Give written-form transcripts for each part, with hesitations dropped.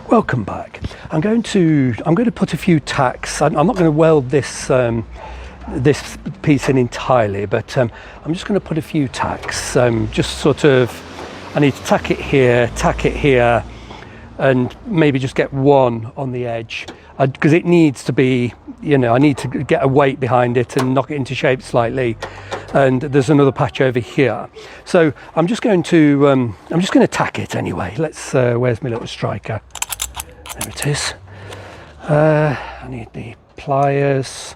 Welcome back. I'm going to put a few tacks. I'm not going to weld this this piece in entirely, but I'm just going to put a few tacks. Just sort of, I need to tack it here, and maybe just get one on the edge because it needs to be, you know, I need to get a weight behind it and knock it into shape slightly. And there's another patch over here, so I'm just going to tack it anyway. Let's where's my little striker? There it is. I need the pliers.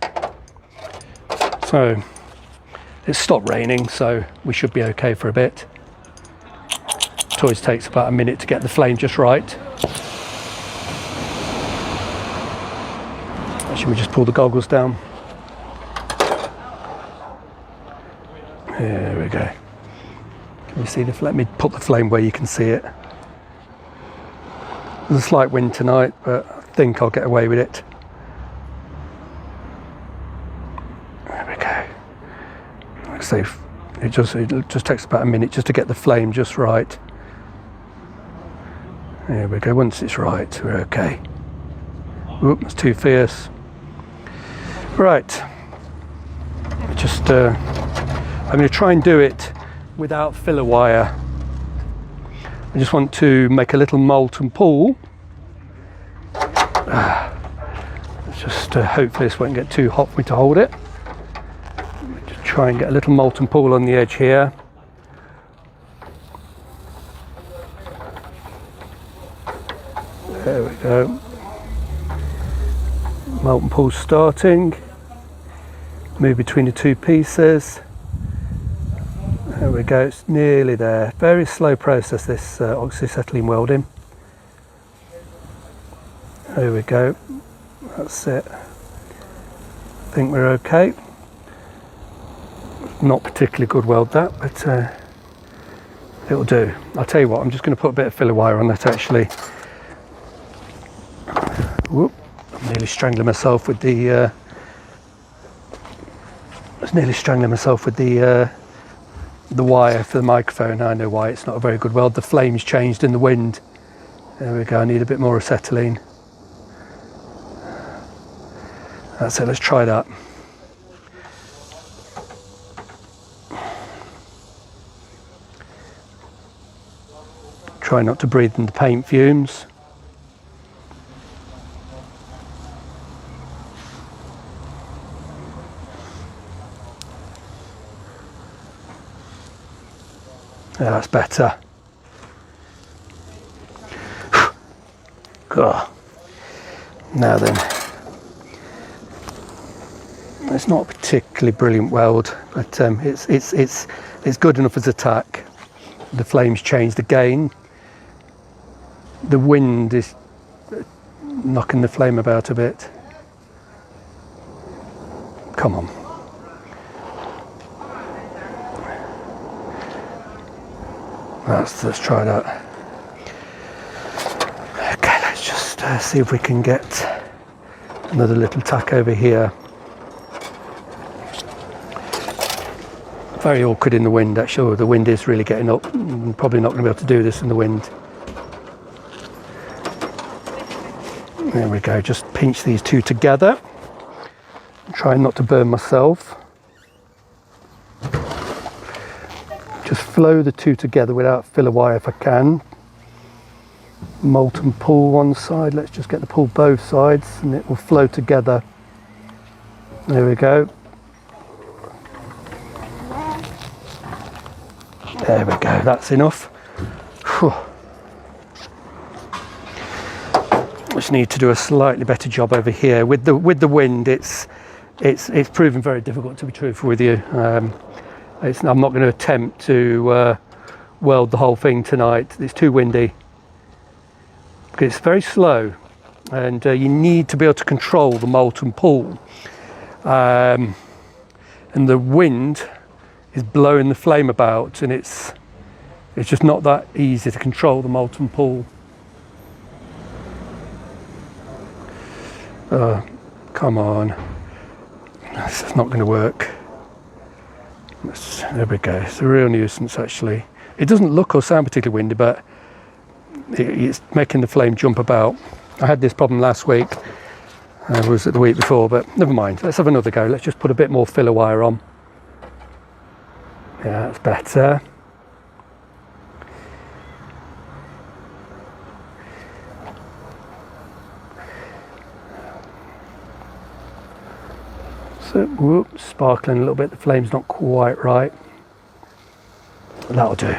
So it's stopped raining, so we should be okay for a bit. It always takes about a minute to get the flame just right. Actually, we just pull the goggles down. There we go. Can you see the flame? Let me put the flame where you can see it. There's a slight wind tonight, but I think I'll get away with it. There we go. Like I say, it just takes about a minute just to get the flame just right. There we go. Once it's right, we're okay. Oop, that's too fierce. Right. Just I'm going to try and do it without filler wire. I just want to make a little molten pool. Just hopefully this won't get too hot for me to hold it. Just try and get a little molten pool on the edge here. There we go. Molten pool starting. Move between the two pieces. There we go, it's nearly there. Very slow process, this oxy-acetylene welding. There we go, that's it. I think we're okay. Not particularly good weld that, but it'll do. I'll tell you what, I'm just going to put a bit of filler wire on that actually. Whoop, I'm nearly strangling myself with the the wire for the microphone. I know why it's not a very good weld. The flame's changed in the wind. There we go. I need a bit more acetylene. That's it. Let's try that. Try not to breathe in the paint fumes. Yeah, that's better. God. Now then, it's not a particularly brilliant weld, but it's good enough as a tack. The flame's changed again. The wind is knocking the flame about a bit. Come on. Let's try that. Okay, let's just see if we can get another little tack over here. Very awkward in the wind actually. The wind is really getting up. I'm probably not going to be able to do this in the wind. There we go, just pinch these two together. Try not to burn myself. Just flow the two together without filler wire if I can. Molten pool one side, let's just get the pool both sides and it will flow together. There we go. There we go, that's enough. Whew. Just need to do a slightly better job over here. With the wind, it's proven very difficult, to be truthful with you. I'm not going to attempt to weld the whole thing tonight. It's too windy. It's very slow, and you need to be able to control the molten pool. And the wind is blowing the flame about, and it's just not that easy to control the molten pool. Come on. This is not going to work. There we go. It's a real nuisance actually. It doesn't look or sound particularly windy, but it's making the flame jump about. I had this problem last week, was it the week before, but never mind. Let's have another go. Let's just put a bit more filler wire on. Yeah, that's better. So, whoops, sparkling a little bit. The flame's not quite right. That'll do.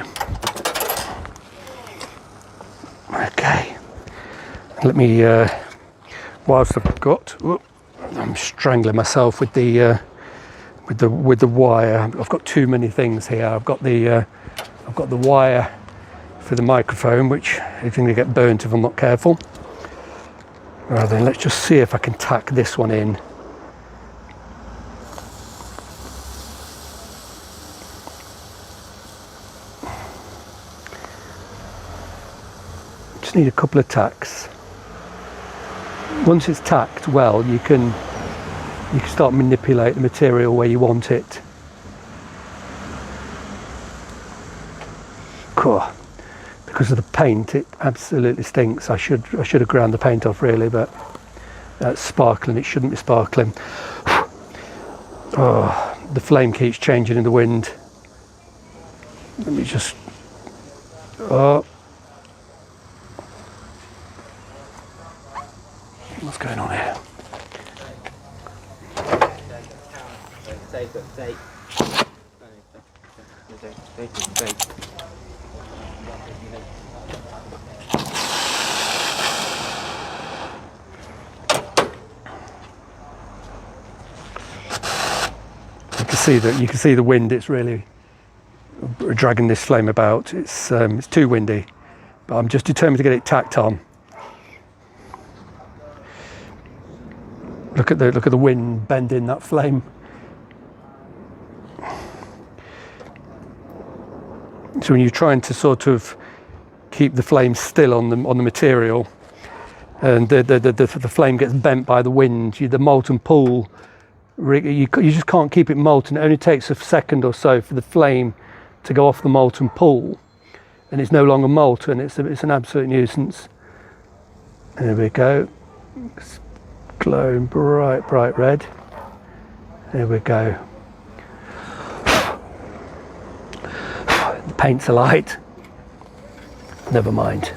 Okay. Let me, whilst I've got, I'm strangling myself with the wire. I've got too many things here. I've got the wire for the microphone, which is going to get burnt if I'm not careful. Right then, let's just see if I can tack this one in. Just need a couple of tacks. Once it's tacked well, you can start manipulate the material where you want it. Cool. Because of the paint, it absolutely stinks. I should have ground the paint off really, but it's sparkling. It shouldn't be sparkling. Oh, the flame keeps changing in the wind. Let me just. Oh. What's going on here? You can see the wind. It's really dragging this flame about. It's too windy, but I'm just determined to get it tacked on. Look at the wind bending that flame. So when you're trying to sort of keep the flame still on the material, and the flame gets bent by the wind, the molten pool, you just can't keep it molten. It only takes a second or so for the flame to go off the molten pool, and it's no longer molten. It's an absolute nuisance. There we go. It's glowing bright red. There we go. The paint's alight. Never mind.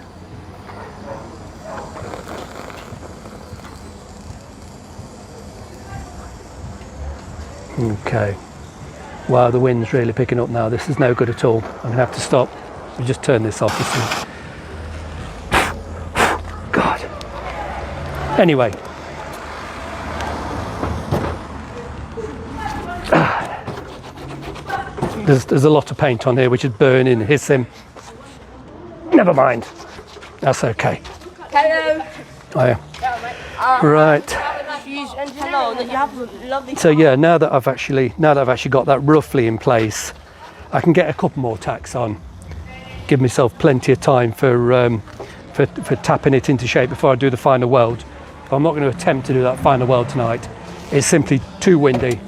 Okay. Wow, the wind's really picking up now. This is no good at all. I'm gonna have to stop. We just turn this off. God. Anyway. There's a lot of paint on here which is burning, hissing. Never mind. That's okay. Hello. Oh, yeah. Right. So yeah, now that I've actually got that roughly in place, I can get a couple more tacks on. Give myself plenty of time for tapping it into shape before I do the final weld. But I'm not going to attempt to do that final weld tonight. It's simply too windy.